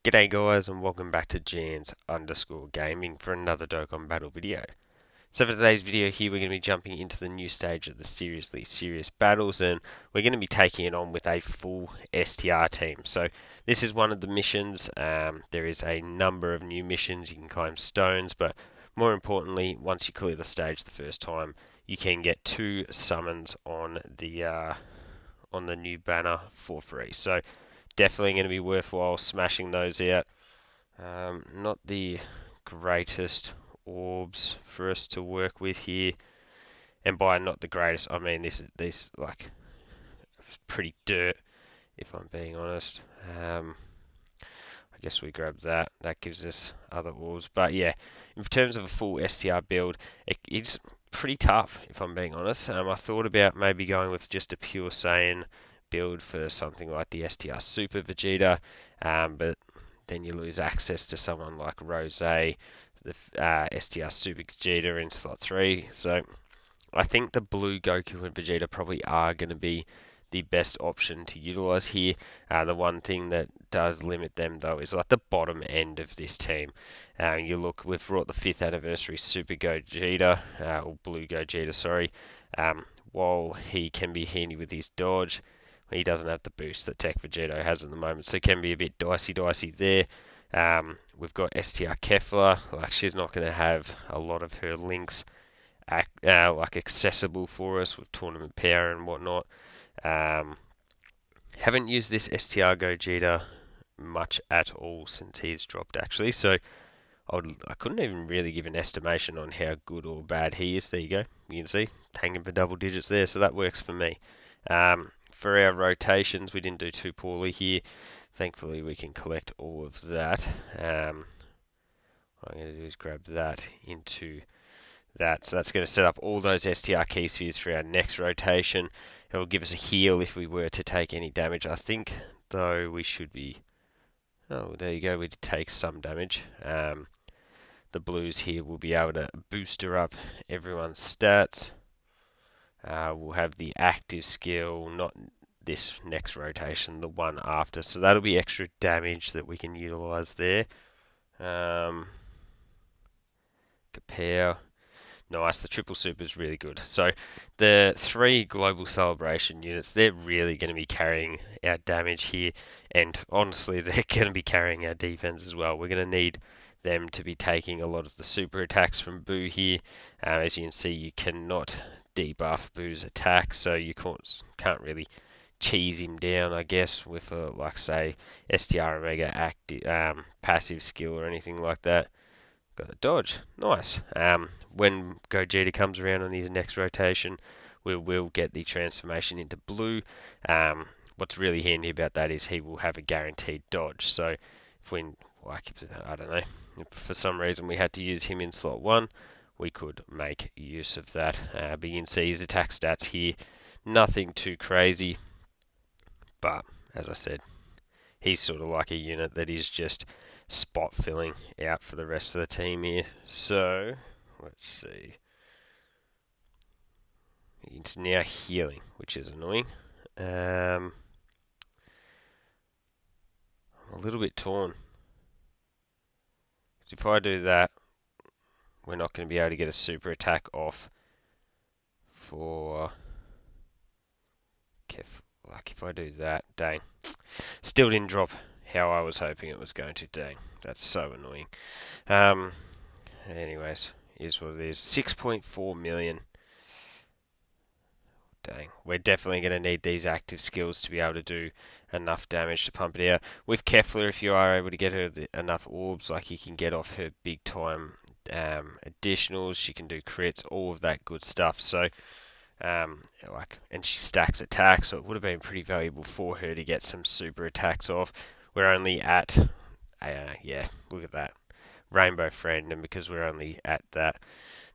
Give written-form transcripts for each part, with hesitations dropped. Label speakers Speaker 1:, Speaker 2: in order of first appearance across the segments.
Speaker 1: G'day guys and welcome back to Jans_Gaming for another Dokkan Battle video. So for today's video here we're going to be jumping into the new stage of the Seriously Serious Battles, and we're going to be taking it on with a full STR team. So this is one of the missions. There is a number of new missions. You can climb stones, but more importantly, once you clear the stage the first time, you can get 2 summons on the new banner for free. So definitely going to be worthwhile smashing those out. Not the greatest orbs for us to work with here, and by not the greatest, I mean this like pretty dirt, if I'm being honest. I guess we grab that. That gives us other orbs, but yeah, in terms of a full STR build, it's pretty tough, if I'm being honest. I thought about maybe going with just a pure Saiyan build for something like the STR Super Vegeta, but then you lose access to someone like Rose, the STR Super Vegeta in slot 3. So I think the blue Goku and Vegeta probably are going to be the best option to utilize here. The one thing that does limit them though is like the bottom end of this team. You look, we've brought the 5th anniversary Super Gogeta, or Blue Gogeta, sorry. While he can be handy with his dodge, he doesn't have the boost that Tech Vegeta has at the moment, so it can be a bit dicey there. We've got STR Kefla, like she's not going to have a lot of her links like accessible for us with tournament power and whatnot. Haven't used this STR Gogeta much at all since he's dropped actually, so I couldn't even really give an estimation on how good or bad he is. There you go, you can see hanging for double digits there, so that works for me. For our rotations, we didn't do too poorly here. Thankfully, we can collect all of that. What I'm going to do is grab that into that. So that's going to set up all those STR key spheres for our next rotation. It will give us a heal if we were to take any damage. I think, though, we should be... Oh, there you go. We did take some damage. The blues here will be able to booster up everyone's stats. We'll have the active skill, not this next rotation, the one after. So that'll be extra damage that we can utilize there. Compare. Nice, the triple super is really good. So the 3 global celebration units, they're really going to be carrying our damage here, and honestly they're going to be carrying our defense as well. We're going to need them to be taking a lot of the super attacks from BUU here. As you can see, you cannot debuff BUU's attack, so you can't really cheese him down, I guess, with a, like say, STR Omega active passive skill or anything like that. Got the dodge, nice. When Gogeta comes around on his next rotation, we will get the transformation into blue. What's really handy about that is he will have a guaranteed dodge. So if we, I don't know, if for some reason we had to use him in slot 1, we could make use of that. But you can see his attack stats here, nothing too crazy. But as I said, he's sort of like a unit that is just spot filling out for the rest of the team here. So let's see. It's now healing, which is annoying. I'm a little bit torn. If I do that, we're not going to be able to get a super attack off for Kef. Like if I do that, dang. Still didn't drop how I was hoping it was going to. Dang, that's so annoying. Anyways, here's what it is. 6.4 million. Dang, we're definitely going to need these active skills to be able to do enough damage to pump it out. With Kefla, if you are able to get her enough orbs, like you can get off her big time additionals, she can do crits, all of that good stuff. So, and she stacks attacks, so it would have been pretty valuable for her to get some super attacks off. We're only at, yeah, look at that, Rainbow Friend, and because we're only at that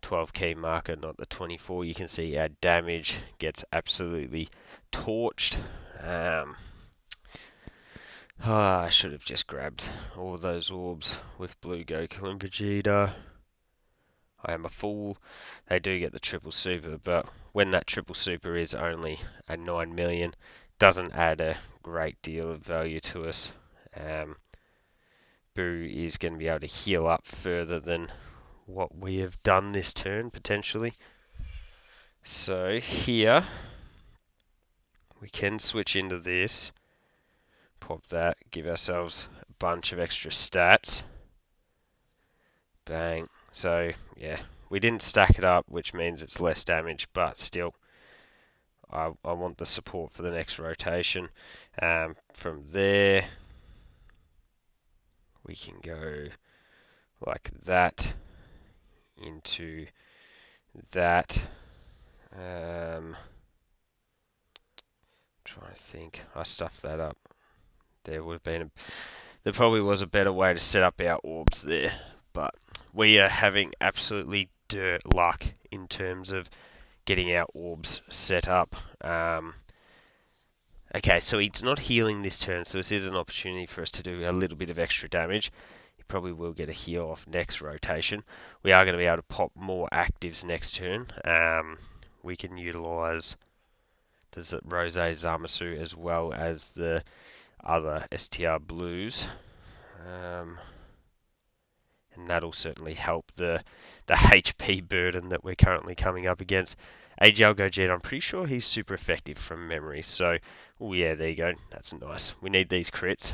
Speaker 1: 12 key marker, not the 24, you can see our damage gets absolutely torched. I should have just grabbed all those orbs with Blue Goku and Vegeta. I am a fool. They do get the triple super, but when that triple super is only a 9 million, doesn't add a great deal of value to us. Boo is going to be able to heal up further than what we have done this turn, potentially. So here, we can switch into this, pop that, give ourselves a bunch of extra stats. Bang. So, yeah, we didn't stack it up, which means it's less damage, but still, I want the support for the next rotation. From there, we can go like that into that. Trying to think. I stuffed that up. There probably was a better way to set up our orbs there, but we are having absolutely dirt luck in terms of getting our orbs set up. Okay, so he's not healing this turn, so this is an opportunity for us to do a little bit of extra damage. He probably will get a heal off next rotation. We are going to be able to pop more actives next turn. We can utilise the Rose Zamasu as well as the other STR blues. And that'll certainly help the HP burden that we're currently coming up against. AGL Gogeta, I'm pretty sure he's super effective from memory. So, oh yeah, there you go. That's nice. We need these crits.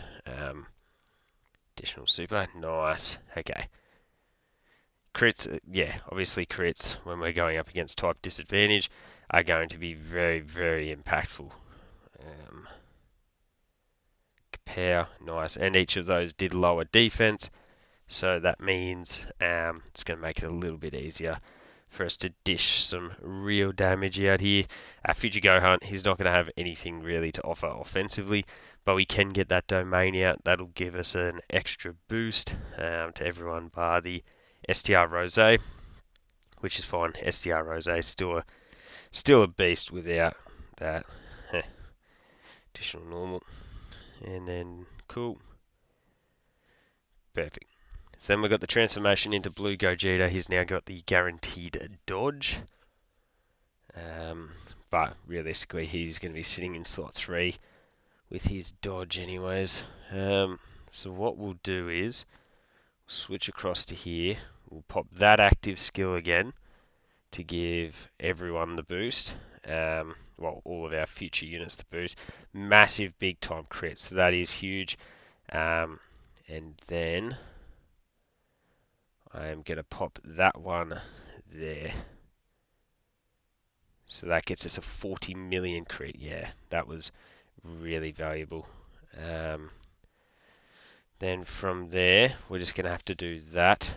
Speaker 1: Additional super, nice. Okay. Crits, yeah, obviously crits when we're going up against type disadvantage are going to be very, very impactful. Compare, nice. And each of those did lower defense. So that means it's going to make it a little bit easier for us to dish some real damage out here. Future Gohan, he's not going to have anything really to offer offensively, but we can get that domain out. That'll give us an extra boost to everyone bar the STR Rose, which is fine. STR Rose is still a beast without that. Additional normal. And then, cool. Perfect. So then we've got the transformation into Blue Gogeta. He's now got the guaranteed dodge. But realistically, he's going to be sitting in slot 3 with his dodge anyways. So what we'll do is switch across to here. We'll pop that active skill again to give everyone the boost. Well, all of our future units the boost. Massive big time crit, so that is huge. And then I'm going to pop that one there. So that gets us a 40 million crit. Yeah, that was really valuable. Then from there, we're just going to have to do that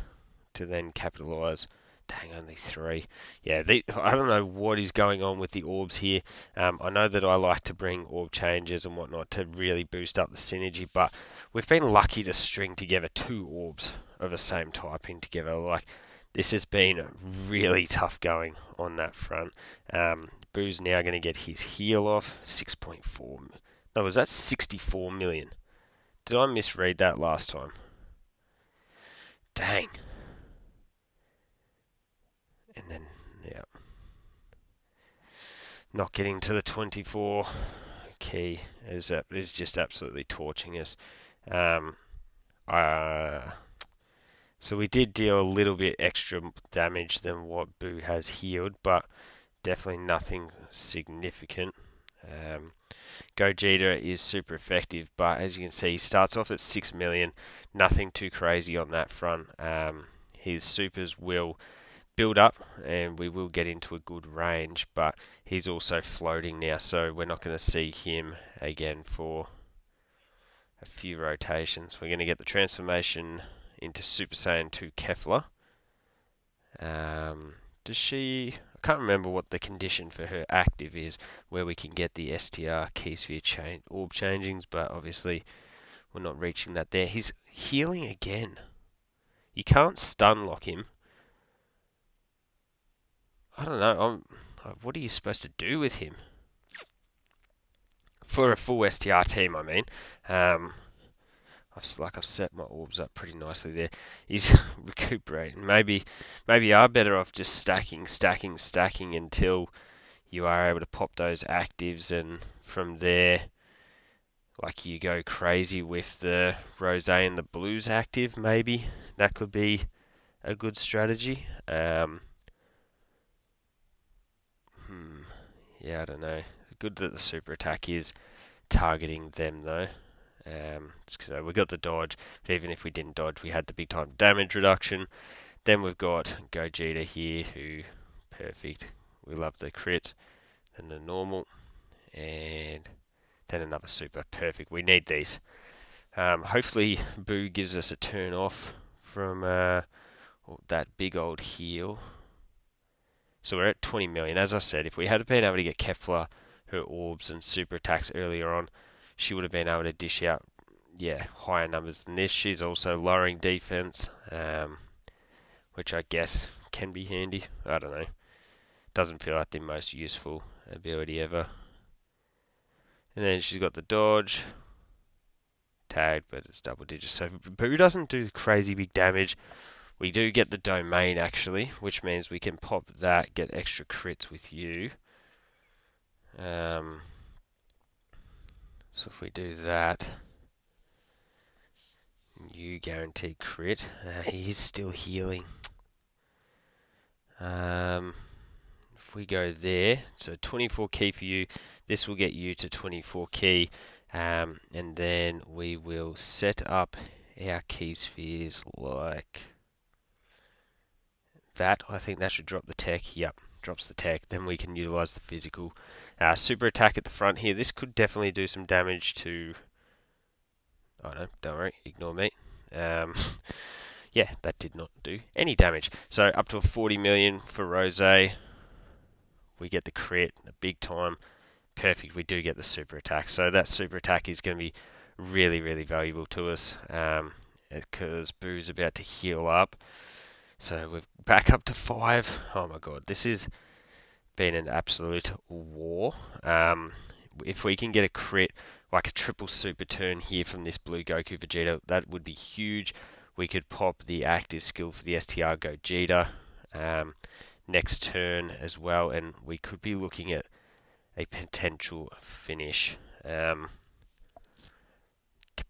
Speaker 1: to then capitalise. Dang, only 3. Yeah, I don't know what is going on with the orbs here. I know that I like to bring orb changes and whatnot to really boost up the synergy, but we've been lucky to string together 2 orbs of the same typing together. Like, this has been really tough going on that front. Boo's now going to get his heal off. 6.4. No, was that 64 million? Did I misread that last time? Dang. And then, yeah. Not getting to the 24 key is just absolutely torching us. So we did deal a little bit extra damage than what Boo has healed, but definitely nothing significant. Gogeta is super effective, but as you can see, he starts off at 6 million. Nothing too crazy on that front. His supers will build up, and we will get into a good range, but he's also floating now, so we're not going to see him again for a few rotations. We're going to get the transformation into Super Saiyan 2 Kefla. Does she... I can't remember what the condition for her active is, where we can get the STR key sphere orb changings, but obviously we're not reaching that there. He's healing again. You can't stun lock him. I don't know. What are you supposed to do with him? For a full STR team, I mean. I've set my orbs up pretty nicely there. He's recuperating. Maybe you are better off just stacking until you are able to pop those actives, and from there, like you go crazy with the Rose and the Blues active, maybe. That could be a good strategy. Yeah, I don't know. Good that the super attack is targeting them though. So we got the dodge, but even if we didn't dodge, we had the big time damage reduction. Then we've got Gogeta here, who perfect. We love the crit, then the normal, and then another super. Perfect. We need these. Hopefully, BUU gives us a turn off from that big old heal. So we're at 20 million. As I said, if we had been able to get Kefla, her orbs and super attacks earlier on, she would have been able to dish out, yeah, higher numbers than this. She's also lowering defense, which I guess can be handy. I don't know. Doesn't feel like the most useful ability ever. And then she's got the dodge. Tagged, but it's double digits. So BUU doesn't do crazy big damage. We do get the domain actually, which means we can pop that, get extra crits with you. So if we do that, you guaranteed crit. He is still healing. If we go there, so 24 key for you, this will get you to 24 key, and then we will set up our key spheres like that. I think that should drop the tech. Yep, drops the tech. Then we can utilize the physical. Super attack at the front here. This could definitely do some damage to... Oh no, don't worry, ignore me. Yeah, that did not do any damage. So up to a 40 million for Rose. We get the crit, the big time. Perfect, we do get the super attack. So that super attack is going to be really, really valuable to us, because BUU's about to heal up. So we're back up to 5. Oh my god, this has been an absolute war. If we can get a crit, like a triple super turn here from this blue Goku Vegeta, that would be huge. We could pop the active skill for the STR Gogeta next turn as well, and we could be looking at a potential finish.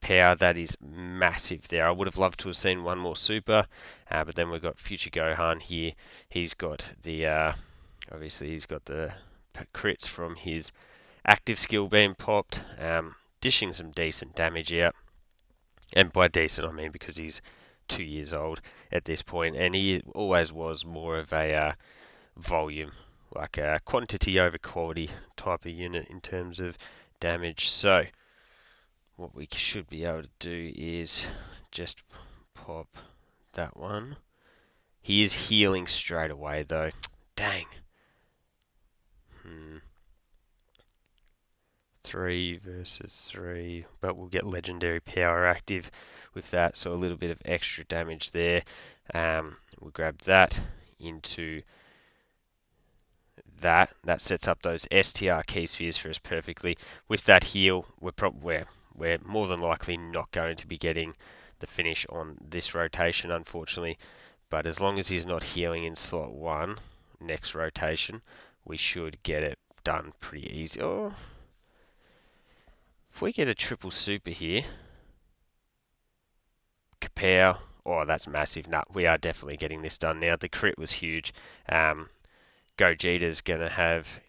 Speaker 1: Power, that is massive there. I would have loved to have seen one more super, but then we've got Future Gohan here. He's got the obviously he's got the crits from his active skill being popped, dishing some decent damage out. And by decent I mean because he's 2 years old at this point, and he always was more of a volume, like a quantity over quality type of unit in terms of damage. So what we should be able to do is just pop that one. He is healing straight away though. Dang. 3 versus 3, but we'll get legendary power active with that, so a little bit of extra damage there. We'll grab that into that. That sets up those STR key spheres for us perfectly. With that heal, we're more than likely not going to be getting the finish on this rotation, unfortunately. But as long as he's not healing in slot 1 next rotation, we should get it done pretty easy. Oh, if we get a triple super here, Kapow, oh, that's massive. No, we are definitely getting this done now. The crit was huge. Gogeta's going to have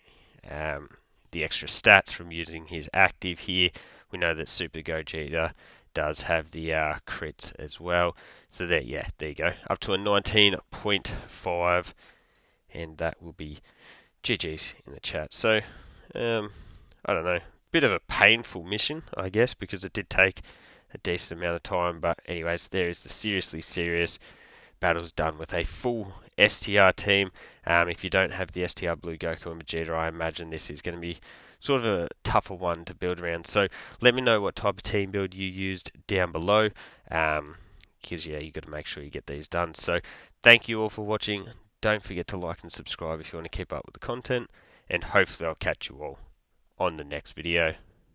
Speaker 1: the extra stats from using his active here. We know that Super Gogeta does have the crits as well. So there, yeah, there you go. Up to a 19.5, and that will be GG's in the chat. So, I don't know. Bit of a painful mission, I guess, because it did take a decent amount of time. But anyways, there is the seriously serious battles done with a full STR team. If you don't have the STR Blue Goku and Vegeta, I imagine this is going to be sort of a tougher one to build around. So let me know what type of team build you used down below, because yeah, you got to make sure you get these done. So thank you all for watching. Don't forget to like and subscribe if you want to keep up with the content, and hopefully I'll catch you all on the next video.